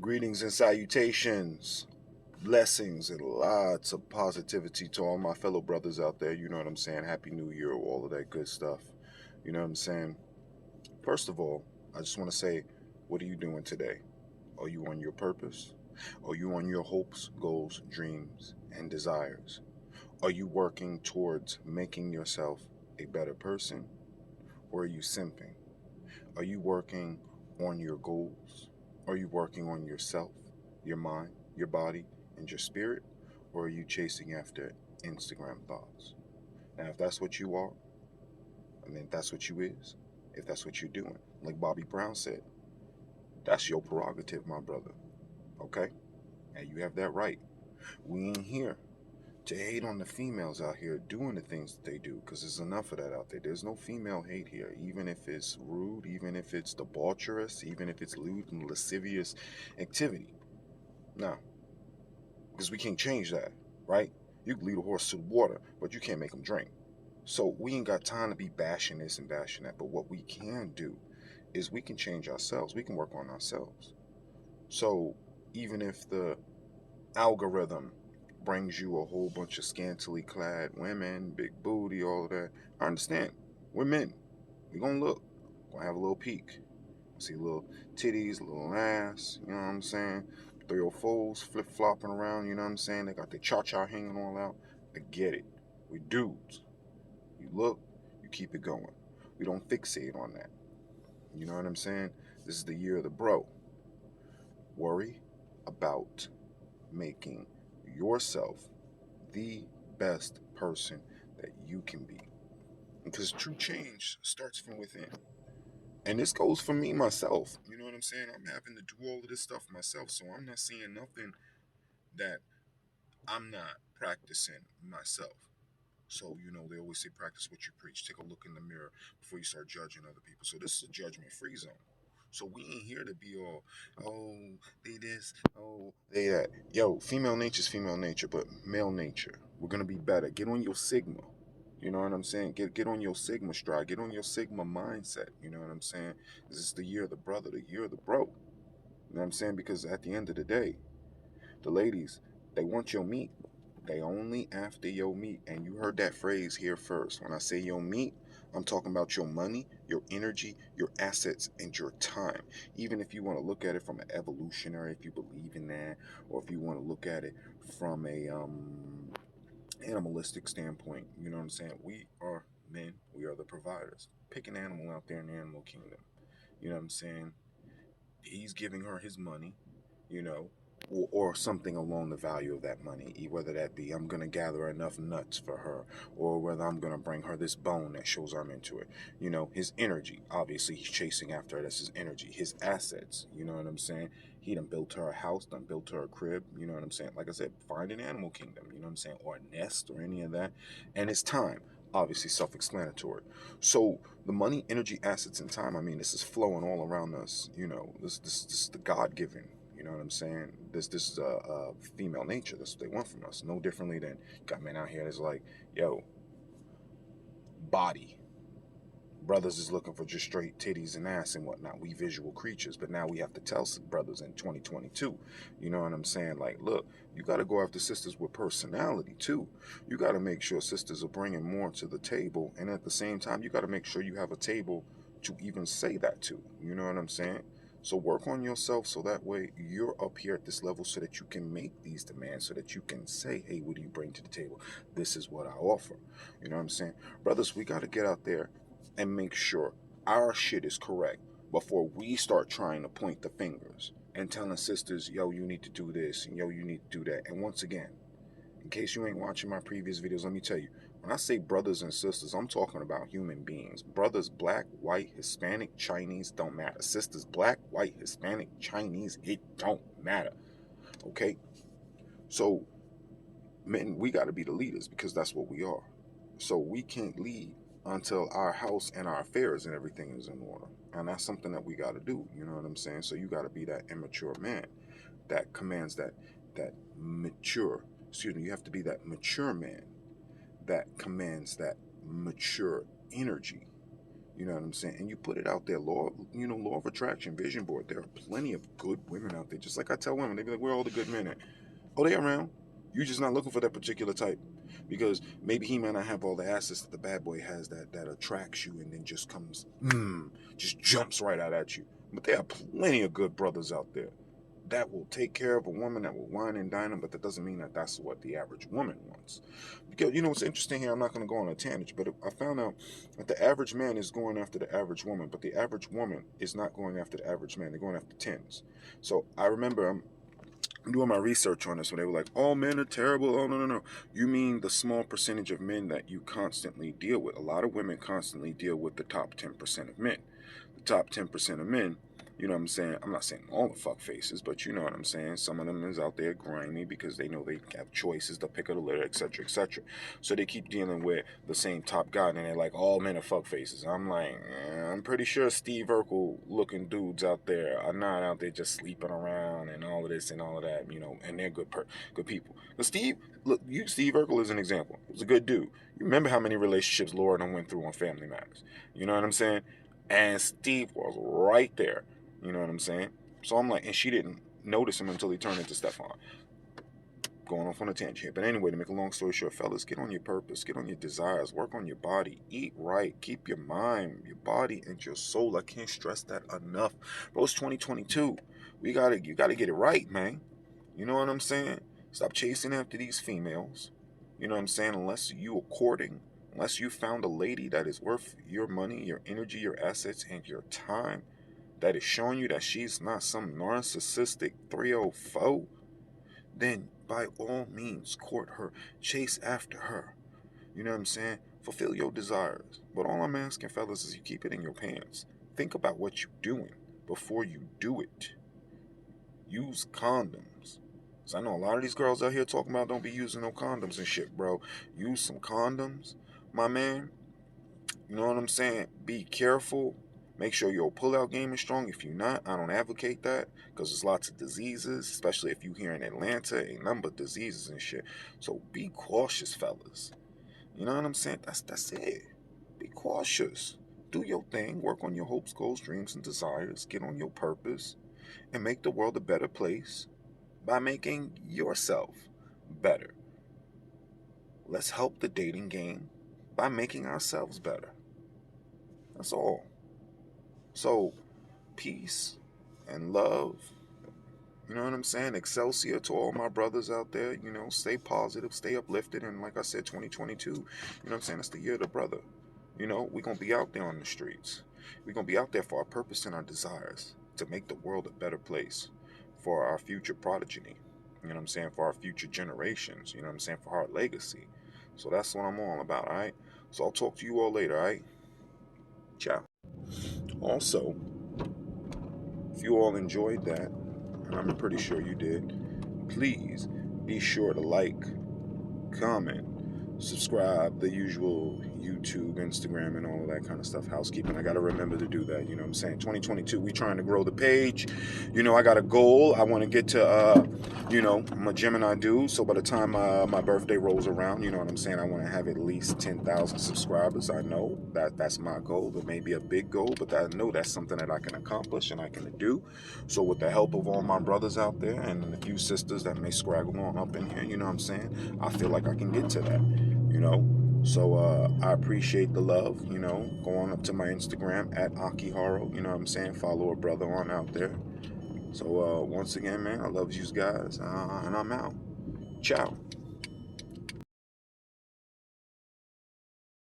Greetings and salutations, blessings, and lots of positivity to all my fellow brothers out there. You know what I'm saying? Happy New Year, all of that good stuff. You know what I'm saying? First of all, I just want to say, what are you doing today? Are you on your purpose? Are you on your hopes, goals, dreams, and desires? Are you working towards making yourself a better person? Or are you simping? Are you working on your goals? Are you working on yourself, your mind, your body, and your spirit? Or are you chasing after Instagram thoughts? Now, if that's what you are, and then that's what you is, if that's what you're doing, like Bobby Brown said, that's your prerogative, my brother. Okay? And you have that right. We ain't here to hate on the females out here doing the things that they do, because there's enough of that out there. There's no female hate here, even if it's rude, even if it's debaucherous, even if it's lewd and lascivious activity. No, because we can't change that, right? You can lead a horse to the water, but you can't make him drink. So we ain't got time to be bashing this and bashing that. But what we can do is we can change ourselves. We can work on ourselves. So even if the algorithm brings you a whole bunch of scantily clad women, big booty, all of that, I understand. We're men. We're gonna look. Gonna have a little peek. See little titties, little ass, you know what I'm saying? 304s flip flopping around, you know what I'm saying? They got their cha cha hanging all out. I get it. We dudes. You look, you keep it going. We don't fixate on that. You know what I'm saying? This is the year of the bro. Worry about making yourself the best person that you can be. Because true change starts from within. And this goes for me myself. You know what I'm saying? I'm having to do all of this stuff myself, so I'm not seeing nothing that I'm not practicing myself. So, they always say practice what you preach. Take a look in the mirror before you start judging other people. So this is a judgment-free zone. So we ain't here to be all, oh, they this, oh, they that. Yo, female nature's female nature, but male nature, we're gonna be better. Get on your Sigma. You know what I'm saying? Get on your Sigma stride. Get on your Sigma mindset. You know what I'm saying? This is the year of the brother, the year of the bro. You know what I'm saying? Because at the end of the day, the ladies, they want your meat. They only after your meat. And you heard that phrase here first. When I say your meat, I'm talking about your money, your energy, your assets, and your time. Even if you want to look at it from an evolutionary, if you believe in that, or if you want to look at it from a animalistic standpoint, you know what I'm saying? We are men, we are the providers. Pick an animal out there in the animal kingdom. You know what I'm saying? He's giving her his money, you know, or something along the value of that money, whether that be I'm going to gather enough nuts for her, or whether I'm going to bring her this bone that shows I'm into it. His energy, obviously he's chasing after her. That's his energy. His assets, you know what I'm saying? He done built her a house, done built her a crib, you know what I'm saying? Like I said, find an animal kingdom, you know what I'm saying? Or a nest or any of that. And his time, obviously self-explanatory. So the money, energy, assets, and time, I mean, this is flowing all around us. This is the God-given. You know what I'm saying? This is female nature. That's what they want from us. No differently than you got men out here that's like, yo, body. Brothers is looking for just straight titties and ass and whatnot. We visual creatures, but now we have to tell some brothers in 2022. You know what I'm saying? Like, look, you got to go after sisters with personality too. You got to make sure sisters are bringing more to the table, and at the same time, you got to make sure you have a table to even say that to. You know what I'm saying? So work on yourself so that way you're up here at this level so that you can make these demands, so that you can say, hey, what do you bring to the table? This is what I offer. You know what I'm saying? Brothers, we got to get out there and make sure our shit is correct before we start trying to point the fingers and telling sisters, yo, you need to do this and yo, you need to do that. And once again, in case you ain't watching my previous videos, let me tell you, when I say brothers and sisters, I'm talking about human beings. Brothers, black, white, Hispanic, Chinese, don't matter. Sisters, black, white, Hispanic, Chinese, it don't matter. Okay? So, men, we got to be the leaders because that's what we are. So we can't lead until our house and our affairs and everything is in order. And that's something that we got to do. You know what I'm saying? So you got to be that immature man that commands that mature. Excuse me. You have to be that mature man that commands that mature energy. You know what I'm saying? And you put it out there, law of attraction, vision board. There are plenty of good women out there. Just like I tell women, they be like, where are all the good men at? Oh, they around. You're just not looking for that particular type. Because maybe he might not have all the assets that the bad boy has that attracts you and then just comes, just jumps right out at you. But there are plenty of good brothers out there that will take care of a woman, that will wine and dine them, but that doesn't mean that that's what the average woman wants. Because, it's interesting here, I'm not going to go on a tangent, but I found out that the average man is going after the average woman, but the average woman is not going after the average man. They're going after tens. So I remember I'm doing my research on this when they were like, all men are terrible. Oh, no. You mean the small percentage of men that you constantly deal with. A lot of women constantly deal with the top 10% of men. The top 10% of men, you know what I'm saying? I'm not saying all the fuck faces, but you know what I'm saying? Some of them is out there grimy because they know they have choices, the pick of the litter, etc., etc. So they keep dealing with the same top guy, and they're like, all men are fuck faces. I'm like, I'm pretty sure Steve Urkel looking dudes out there are not out there just sleeping around and all of this and all of that, and they're good people. But Steve Urkel is an example. He was a good dude. You remember how many relationships Laura and I went through on Family Matters. You know what I'm saying? And Steve was right there. You know what I'm saying? So I'm like, and she didn't notice him until he turned into Stefan. Going off on a tangent here. But anyway, to make a long story short, fellas, get on your purpose, get on your desires, work on your body, eat right, keep your mind, your body, and your soul. I can't stress that enough. Bro, it's 2022. You gotta get it right, man. You know what I'm saying? Stop chasing after these females. You know what I'm saying? Unless you are courting, unless you found a lady that is worth your money, your energy, your assets, and your time, that is showing you that she's not some narcissistic 304, then by all means court her, chase after her. You know what I'm saying? Fulfill your desires. But all I'm asking, fellas, is you keep it in your pants. Think about what you're doing before you do it. Use condoms. So I know a lot of these girls out here talking about don't be using no condoms and shit, bro. Use some condoms, my man. You know what I'm saying? Be careful. Make sure your pull-out game is strong. If you're not, I don't advocate that because there's lots of diseases, especially if you're here in Atlanta, a number of diseases and shit. So be cautious, fellas. You know what I'm saying? That's it. Be cautious. Do your thing. Work on your hopes, goals, dreams, and desires. Get on your purpose and make the world a better place by making yourself better. Let's help the dating game by making ourselves better. That's all. So, peace and love. You know what I'm saying? Excelsior to all my brothers out there. Stay positive, stay uplifted. And like I said, 2022, you know what I'm saying? It's the year of the brother. We're going to be out there on the streets. We're going to be out there for our purpose and our desires to make the world a better place for our future progeny. You know what I'm saying? For our future generations. You know what I'm saying? For our legacy. So that's what I'm all about, all right? So I'll talk to you all later, all right? Ciao. Also, if you all enjoyed that, and I'm pretty sure you did, please be sure to like, comment, subscribe, the usual YouTube, Instagram, and all of that kind of stuff. Housekeeping. I got to remember to do that. You know what I'm saying? 2022, we trying to grow the page. I got a goal. I want to get to, I'm a Gemini dude. So by the time my birthday rolls around, you know what I'm saying? I want to have at least 10,000 subscribers. I know that's my goal. It may be a big goal, but I know that's something that I can accomplish and I can do. So with the help of all my brothers out there and a few sisters that may scraggle on up in here, you know what I'm saying? I feel like I can get to that. So I appreciate the love. Go on up to my Instagram at Akiharo. You know what I'm saying? Follow a brother on out there. So once again, man, I love you guys, and I'm out. Ciao.